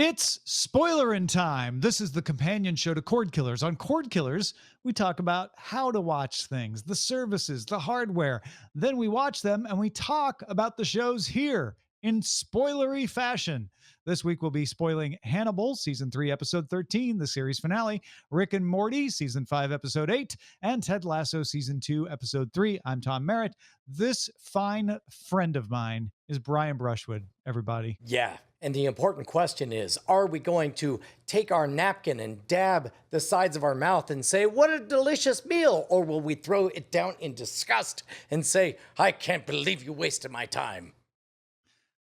It's Spoilerin time. This is the companion show to Cordkillers. On Cordkillers, we talk about how to watch things, the services, the hardware. Then we watch them and we talk about the shows here in spoilery fashion. This week we'll be spoiling Hannibal, season 3, episode 13, the series finale, Rick and Morty, season 5, episode 8, and Ted Lasso, season 2, episode 3. I'm Tom Merritt. This fine friend of mine is Brian Brushwood, everybody. Yeah. And the important question is, are we going to take our napkin and dab the sides of our mouth and say, what a delicious meal? Or will we throw it down in disgust and say, I can't believe you wasted my time?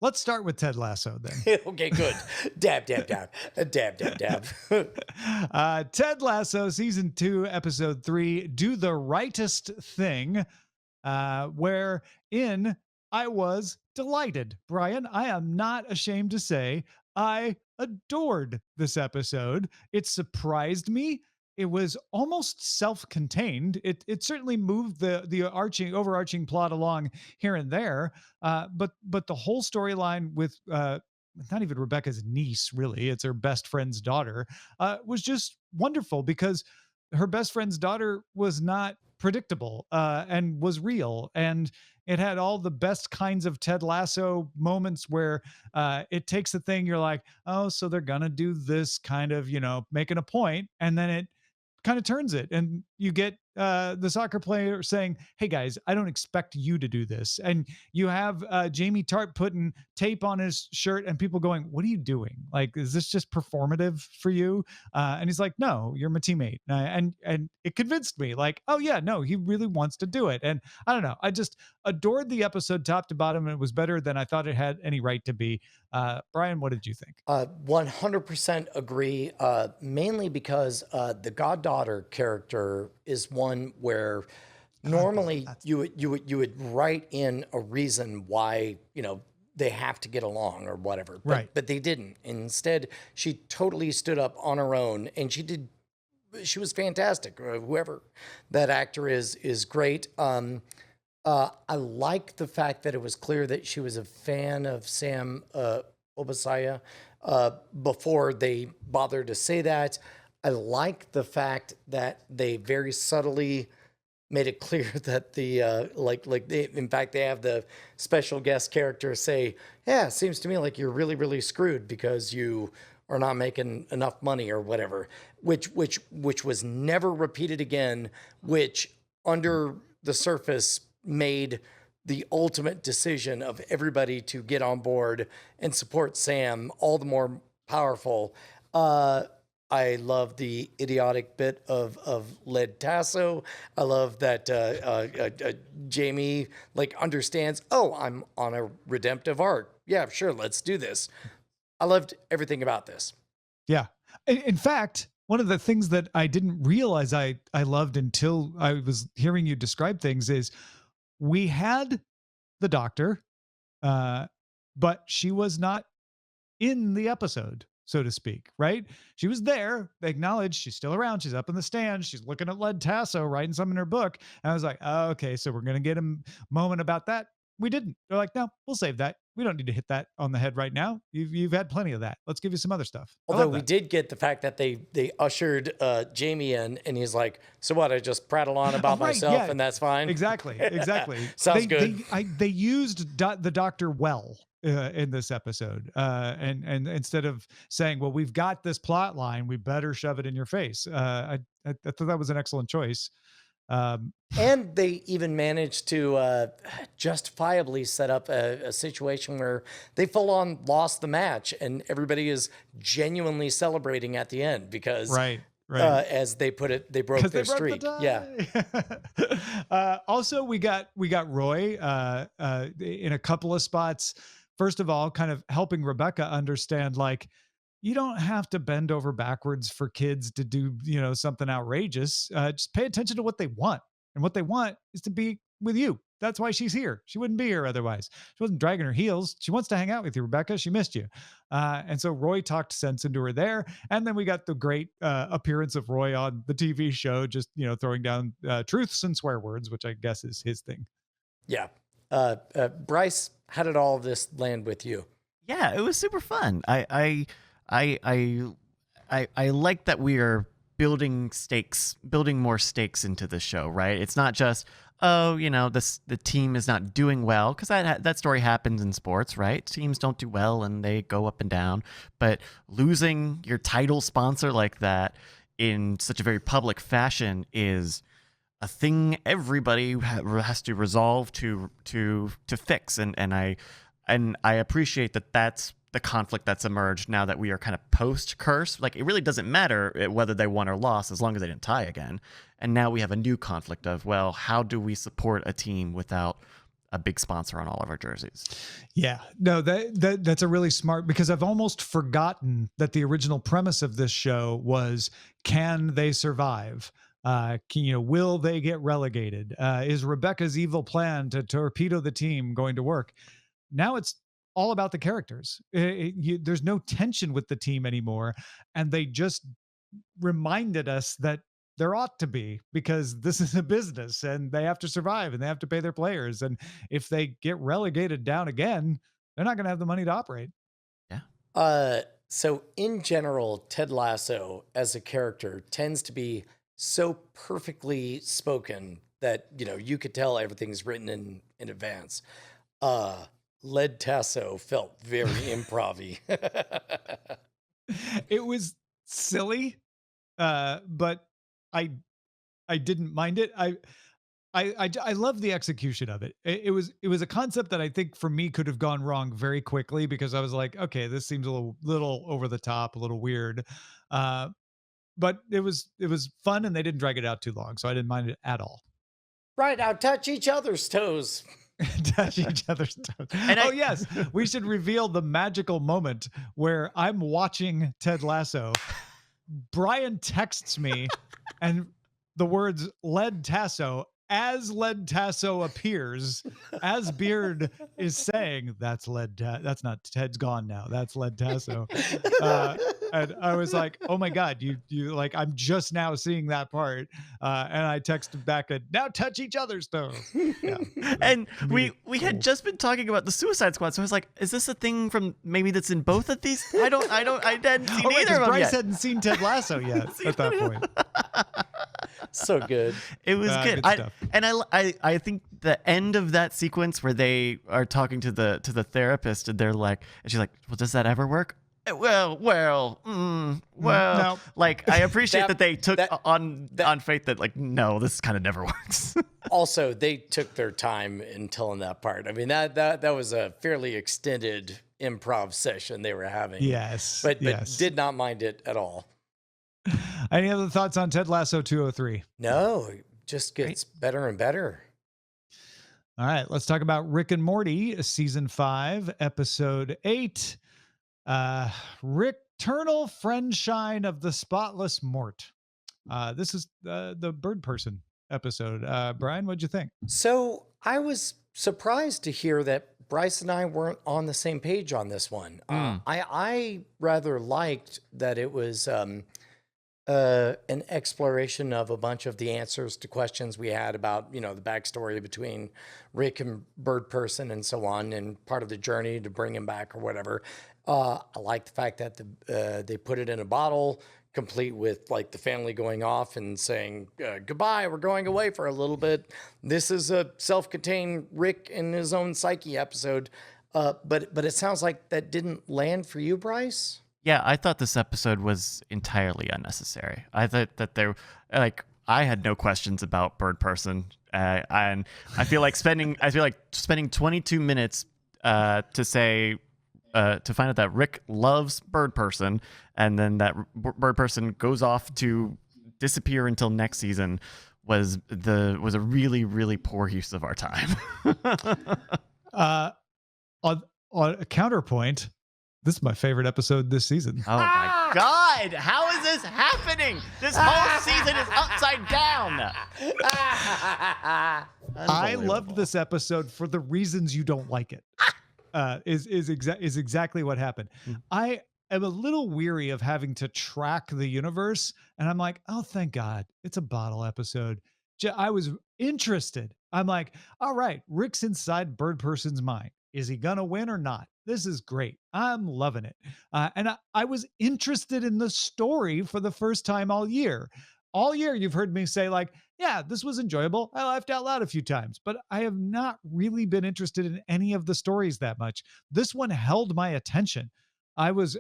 Let's start with Ted Lasso then. Okay, good. Dab, dab, dab. Dab, dab, dab. Ted Lasso, season 2, episode 3, Do the Rightest Thing, wherein I was delighted. Brian, I am not ashamed to say I adored this episode. It surprised me. It was almost self-contained. It certainly moved the overarching plot along here and there, but the whole storyline with not even Rebecca's niece, really, it's her best friend's daughter, was just wonderful because her best friend's daughter was not predictable and was real, and it had all the best kinds of Ted Lasso moments where it takes a thing you're like, oh, so they're gonna do this kind of, making a point, and then it kind of turns it, and you get the soccer player saying, hey guys, I don't expect you to do this, and you have Jamie Tart putting tape on his shirt and people going, what are you doing? Like, is this just performative for you? And he's like, no, you're my teammate. And it convinced me, like, oh yeah, no, he really wants to do it. And I don't know, I just adored the episode top to bottom, and it was better than I thought it had any right to be. Brian, what did you think? 100% agree, mainly because the goddaughter character is one where normally you would write in a reason why, they have to get along or whatever, but they didn't. Instead, she totally stood up on her own, and she was fantastic. Whoever that actor is great. I like the fact that it was clear that she was a fan of Sam Obasiah before they bothered to say that. I like the fact that they very subtly made it clear that in fact they have the special guest character say, yeah, it seems to me like you're really, really screwed because you are not making enough money or whatever, which was never repeated again, which under the surface made the ultimate decision of everybody to get on board and support Sam all the more powerful. I love the idiotic bit of Led Tasso. I love that Jamie understands, oh, I'm on a redemptive arc. Yeah, sure, let's do this. I loved everything about this. Yeah. In fact, one of the things that I didn't realize I loved until I was hearing you describe things is we had the doctor, but she was not in the episode, so to speak, right? She was there. They acknowledged she's still around. She's up in the stands. She's looking at Led Tasso, writing something in her book. And I was like, oh, okay, so we're going to get a moment about that. We didn't. They're like, no, we'll save that. We don't need to hit that on the head right now. You've had plenty of that. Let's give you some other stuff. Although we did get the fact that they ushered Jamie in, and he's like, so what, I just prattle on about myself and that's fine? Exactly. Sounds good. They used the doctor well in this episode. And instead of saying, well, we've got this plot line, we better shove it in your face. I thought that was an excellent choice. And they even managed to justifiably set up a situation where they full on lost the match, and everybody is genuinely celebrating at the end because, as they put it, they broke their streak. Yeah. Also, we got Roy in a couple of spots. First of all, kind of helping Rebecca understand, like, you don't have to bend over backwards for kids to do, something outrageous. Just pay attention to what they want. And what they want is to be with you. That's why she's here. She wouldn't be here otherwise. She wasn't dragging her heels. She wants to hang out with you, Rebecca. She missed you. And so Roy talked sense into her there. And then we got the great appearance of Roy on the TV show, just, throwing down truths and swear words, which I guess is his thing. Yeah. Bryce, how did all of this land with you? Yeah, it was super fun. I I I I like that we are building more stakes into the show, right? It's not just, oh, the team is not doing well, because that story happens in sports, right? Teams don't do well and they go up and down, but losing your title sponsor like that in such a very public fashion is a thing everybody has to resolve to fix, and I appreciate that that's the conflict that's emerged now that we are kind of post curse. Like, it really doesn't matter whether they won or lost as long as they didn't tie again. And now we have a new conflict of, well, how do we support a team without a big sponsor on all of our jerseys? Yeah, no, that's a really smart, because I've almost forgotten that the original premise of this show was, can they survive? Will they get relegated? Is Rebecca's evil plan to torpedo the team going to work? Now it's all about the characters. There's no tension with the team anymore, and they just reminded us that there ought to be, because this is a business and they have to survive and they have to pay their players. And if they get relegated down again, they're not going to have the money to operate. Yeah. So in general, Ted Lasso as a character tends to be so perfectly spoken that, you could tell everything's written in advance. Led Tasso felt very improv-y. It was silly, but I I didn't mind it. I love the execution of it. It was a concept that I think for me could have gone wrong very quickly, because I was like, okay, this seems a little over the top, a little weird. Uh, but it was fun, and they didn't drag it out too long, so I didn't mind it at all. Right, now touch each other's toes. Touch each other's toes. And Oh yes, we should reveal the magical moment where I'm watching Ted Lasso. Brian texts me, and the words "Led Tasso," as Led Tasso appears, as Beard is saying, "That's that's not Ted's gone now. That's Led Tasso." And I was like, "Oh my god, you like, I'm just now seeing that part." And I texted back, "Now touch each other's toes." Yeah, and we comedic had gold. just been talking about the Suicide Squad, so I was like, is this a thing from maybe that's in both of these? I hadn't seen Oh, right, either 'cause of them Bryce yet. hadn't seen Ted Lasso yet at that point. So good. It was good. Good stuff. I think the end of that sequence where they are talking to the therapist, and they're like, and she's like, well, does that ever work? Well. No. Like, I appreciate that they took that- on faith that, like, no, this kind of never works. Also, they took their time in telling that part. I mean, that was a fairly extended improv session they were having. Yes, But yes. did not mind it at all. Any other thoughts on Ted Lasso 203? No, it just gets better and better. All right, let's talk about Rick and Morty, season 5, episode 8. Rick-ternal friendshine of the spotless Mort. This is the bird person episode. Brian, what'd you think? So I was surprised to hear that Bryce and I weren't on the same page on this one. I rather liked that it was an exploration of a bunch of the answers to questions we had about, the backstory between Rick and Bird Person and so on, and part of the journey to bring him back or whatever. I like the fact that they put it in a bottle, complete with like the family going off and saying, goodbye, we're going away for a little bit. This is a self-contained Rick in his own psyche episode. But it sounds like that didn't land for you, Bryce. Yeah, I thought this episode was entirely unnecessary. I thought that I had no questions about Bird Person, and I feel like spending 22 minutes to find out that Rick loves Bird Person, and then that Bird Person goes off to disappear until next season was a really, really poor use of our time. On a counterpoint, this is my favorite episode this season. Oh my God! How is this happening? This whole season is upside down. I loved this episode for the reasons you don't like it. Is exactly what happened. I am a little weary of having to track the universe, and I'm like, oh, thank God, it's a bottle episode. I was interested. I'm like, all right, Rick's inside Bird Person's mind. Is he gonna win or not? This is great. I'm loving it. And I was interested in the story for the first time all year. All year, you've heard me say, like, yeah, this was enjoyable. I laughed out loud a few times, but I have not really been interested in any of the stories that much. This one held my attention. I was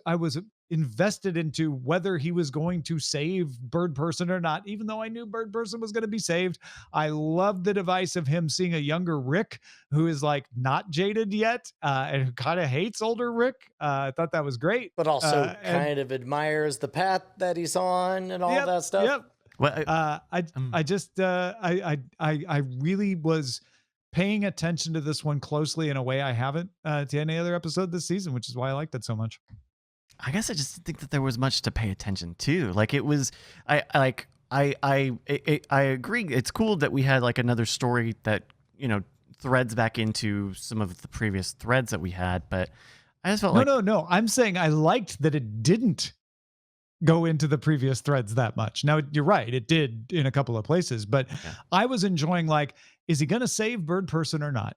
invested into whether he was going to save Bird Person or not, even though I knew Bird Person was going to be saved. I loved the device of him seeing a younger Rick who is like not jaded yet and who kind of hates older Rick. I thought that was great. But also And kind of admires the path that he's on and all yep, that stuff. yep. Well, I just I really was paying attention to this one closely in a way I haven't to any other episode this season, which is why I liked it so much. I guess I just didn't think that there was much to pay attention to. Like it was, I agree. It's cool that we had like another story that threads back into some of the previous threads that we had, but I just felt No. I'm saying I liked that it didn't go into the previous threads that much. Now you're right, it did in a couple of places, but I was enjoying like, is he going to save Bird Person or not?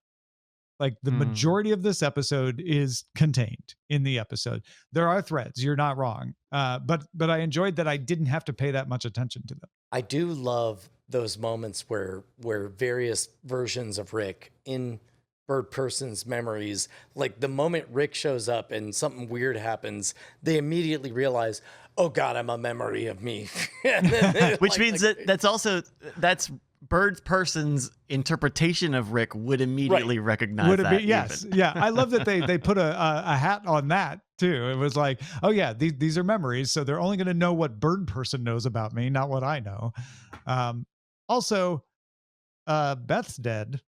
Like the majority of this episode is contained in the episode. There are threads, you're not wrong. But I enjoyed that I didn't have to pay that much attention to them. I do love those moments where various versions of Rick in Bird Person's memories, like the moment Rick shows up and something weird happens, they immediately realize, oh God, I'm a memory of me. which means that's Bird Person's interpretation of Rick would immediately recognize Would it that. be? Yes. Yeah. I love that they put a hat on that too. It was like, oh yeah, these are memories. So they're only going to know what Bird Person knows about me, not what I know. Also, Beth's dead.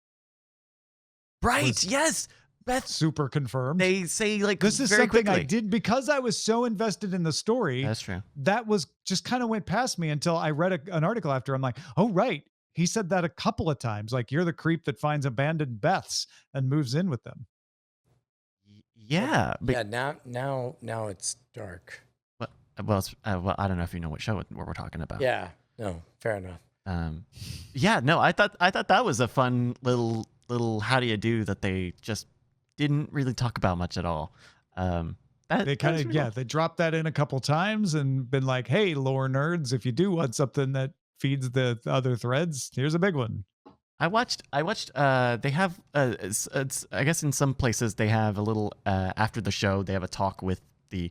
Right. Yes. Beth. Super confirmed. They say like this is very something quickly. I did because I was so invested in the story. That's true. That was just kind of went past me until I read an article after. I'm like, oh, right. He said that a couple of times. Like, you're the creep that finds abandoned Beths and moves in with them. Yeah. But yeah. Now it's dark. Well, I don't know if you know what show we're talking about. Yeah. No. Fair enough. Yeah. No. I thought that was a fun little how do you do that they just didn't really talk about much at all. They kind of they dropped that in a couple times and been like, hey, lore nerds, if you do want something that feeds the other threads, here's a big one. I watched they have it's I guess in some places they have a little after the show they have a talk with the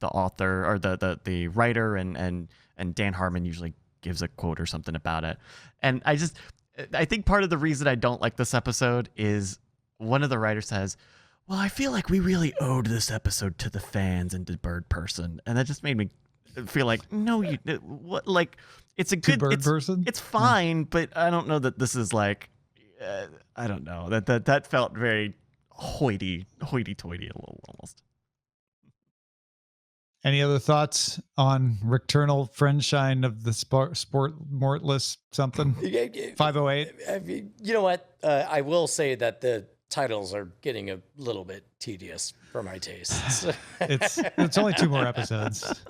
author or the writer and Dan Harmon usually gives a quote or something about it. And I think part of the reason I don't like this episode is one of the writers says, well, I feel like we really owed this episode to the fans and to Bird Person. And that just made me feel like, no, what, like, it's a good Bird Person. It's fine, but I don't know that this is like, I don't know that felt very hoity-toity a little almost. Any other thoughts on Ricternal Friendshine of the Sport Mortless something? 508. You know what? I will say that the titles are getting a little bit tedious for my tastes. It's only 2 more episodes.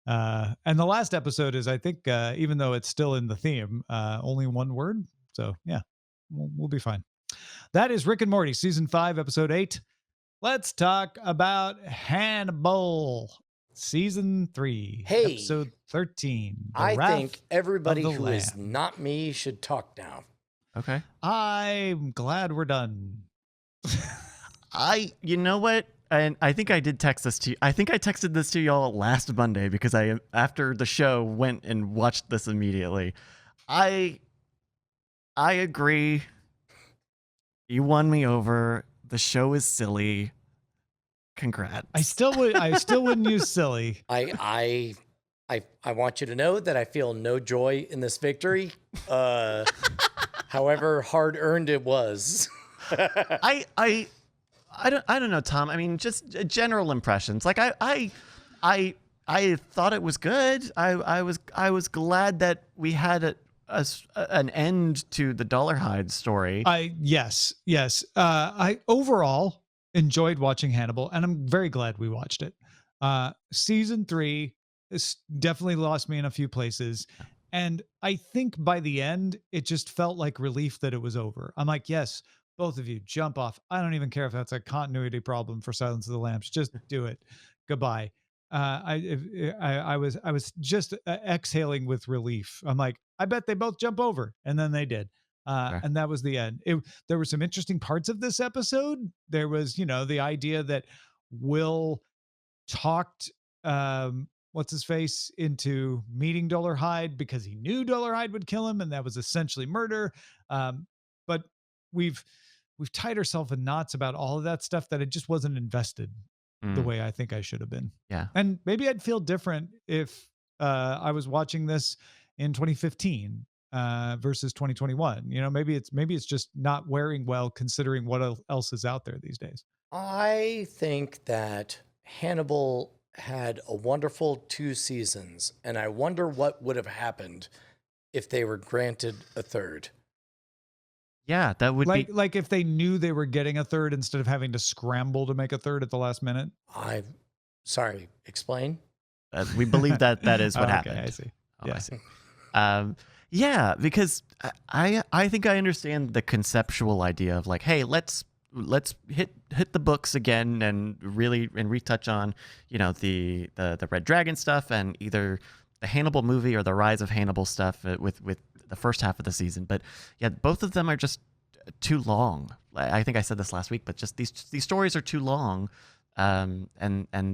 And the last episode is, I think, even though it's still in the theme, only 1 word. So yeah, we'll be fine. That is Rick and Morty, season 5, episode 8. Let's talk about Hannibal, season 3, episode 13. I think everybody who is not me should talk now. Okay. I'm glad we're done. You know what? And I think I did text this to you. I think I texted this to y'all last Monday because I, after the show, went and watched this immediately. I agree. You won me over. The show is silly. Congrats. I still wouldn't use silly. I want you to know that I feel no joy in this victory. However hard earned it was. I don't know, Tom. I mean, just general impressions. Like I thought it was good. I was glad that we had an end to the Dollarhide story. Yes. I overall enjoyed watching Hannibal, and I'm very glad we watched it. Season 3 has definitely lost me in a few places. And I think by the end, it just felt like relief that it was over. I'm like, yes, both of you jump off. I don't even care if that's a continuity problem for Silence of the Lambs. Just do it. Goodbye. I was just exhaling with relief. I'm like, I bet they both jump over, and then they did. Sure. And that was the end. There were some interesting parts of this episode. There was, the idea that Will talked what's his face into meeting Dollarhide because he knew Dollarhide would kill him, and that was essentially murder. But we've tied ourselves in knots about all of that stuff that it just wasn't invested the Mm, way I think I should have been. yeah. And maybe I'd feel different if I was watching this in 2015 versus 2021. Maybe it's just not wearing well considering what else is out there these days. I think that Hannibal had a wonderful 2 seasons, and I wonder what would have happened if they were granted a third. Yeah, that would be. Like if they knew they were getting a third instead of having to scramble to make a third at the last minute. Sorry, explain. We believe that is what Okay, happened. I see. Oh, Yeah. I see. Yeah, because I think I understand the conceptual idea of like, hey, let's hit the books again and really retouch on the Red Dragon stuff and either the Hannibal movie or the Rise of Hannibal stuff with the first half of the season. But yeah, both of them are just too long. I think I said this last week, but just these stories are too long. And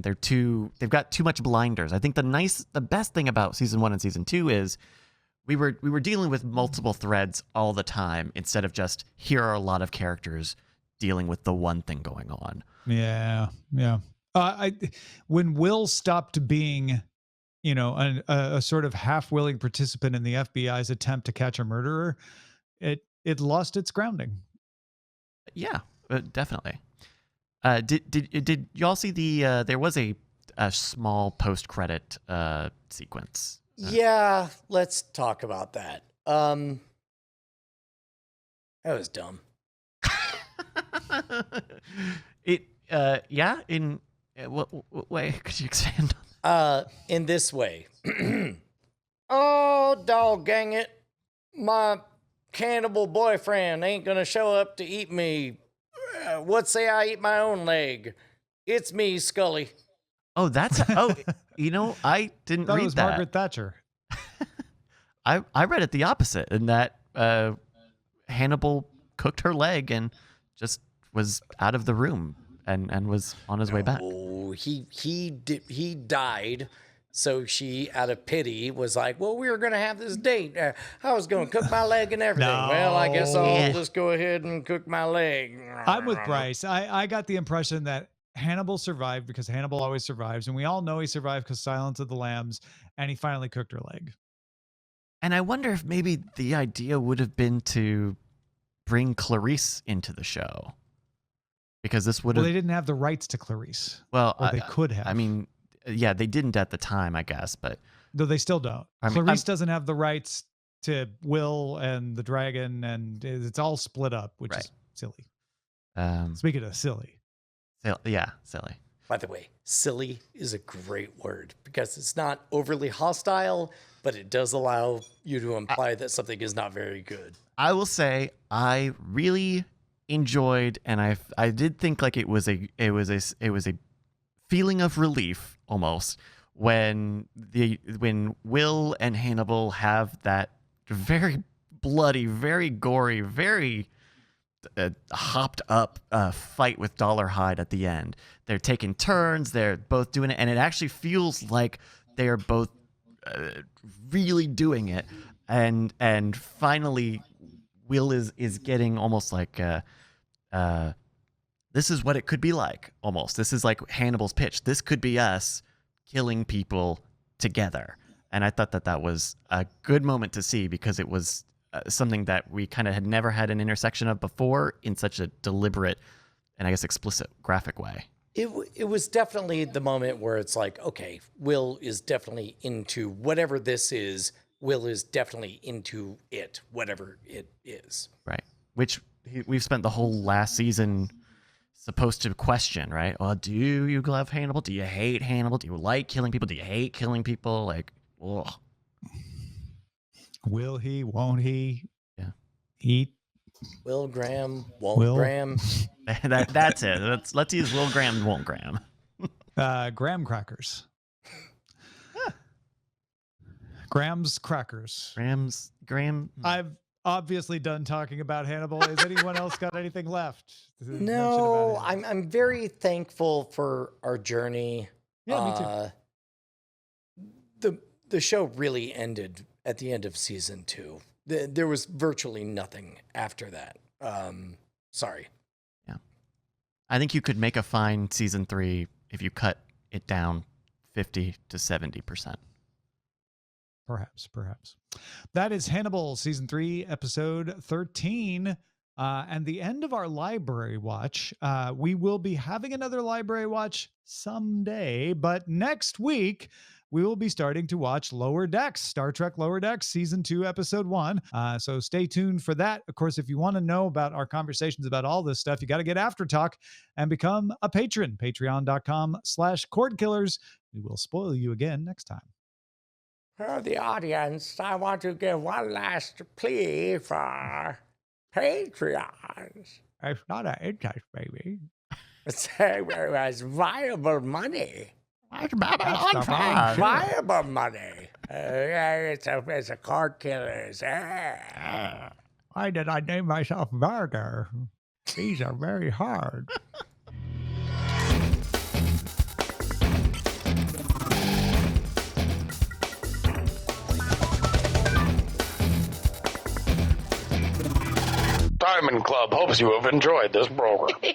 they've got too much blinders. I think the best thing about season 1 and season 2 is we were dealing with multiple threads all the time instead of just here are a lot of characters dealing with the one thing going on. Yeah. When Will stopped being, a sort of half-willing participant in the FBI's attempt to catch a murderer, it lost its grounding. Yeah, definitely. Did y'all see there was a small post-credit sequence? Yeah, let's talk about that. That was dumb. In what way could you expand on? In this way. Oh, dog gang it. My cannibal boyfriend ain't gonna show up to eat me. What say I eat my own leg? It's me, Scully. Oh, I didn't That read was that. Margaret Thatcher. I read it the opposite, in that Hannibal cooked her leg and just was out of the room and was on his way back. Oh, he died. So she, out of pity, was like, well, we were going to have this date. I was going to cook my leg and everything. No. Well, I guess I'll just go ahead and cook my leg. I'm with Bryce. I got the impression that Hannibal survived because Hannibal always survives. And we all know he survived because Silence of the Lambs, and he finally cooked her leg. And I wonder if maybe the idea would have been to bring Clarice into the show. Because this would have... Well, they didn't have the rights to Clarice. Well, or they could have. I mean, yeah, they didn't at the time, I guess, but... Though they still don't. I'm- Clarice doesn't have the rights to Will and the dragon, and it's all split up, which is silly. Speaking of silly. Yeah, silly. By the way, silly is a great word because it's not overly hostile, but it does allow you to imply that something is not very good. I will say I really enjoyed, and I did think like it was a feeling of relief almost when Will and Hannibal have that very bloody, very gory, very hopped up fight with Dollarhide at the end. They're taking turns, they're both doing it, and it actually feels like they are both really doing it. And finally Will is getting almost like this is what it could be like, almost. This is like Hannibal's pitch. This could be us killing people together. And I thought that was a good moment to see because it was something that we kind of had never had an intersection of before in such a deliberate and I guess explicit graphic way. It was definitely the moment where it's like, okay, Will is definitely into whatever this is. Will is definitely into it, whatever it is. Right. Which we've spent the whole last season supposed to question, right? Well, do you love Hannibal? Do you hate Hannibal? Do you like killing people? Do you hate killing people? Like, ugh. Will he? Won't he? Yeah. Eat Will Graham, won't Will. Graham. That's it. Let's use Will Graham, won't Graham. Graham crackers. Graham's crackers. Graham. I've obviously done talking about Hannibal. Has anyone else got anything left to mention No, about Hannibal? I'm very thankful for our journey. Yeah, me too. The show really ended at the end of season 2. There was virtually nothing after that. Sorry. Yeah. I think you could make a fine season 3 if you cut it down 50 to 70%. Perhaps. That is Hannibal season 3, episode 13. And the end of our library watch. We will be having another library watch someday, but next week we will be starting to watch Lower Decks, Star Trek Lower Decks, season 2, episode 1. So stay tuned for that. Of course, if you want to know about our conversations about all this stuff, you got to get After Talk and become a patron. Patreon.com/Cordkillers. We will spoil you again next time. For the audience, I want to give one last plea for Patreons. It's not an interest, baby. It's viable money. It's Viable money. It's a Cordkillers. Why did I name myself Burger? These are very hard. Diamond Club hopes you have enjoyed this program.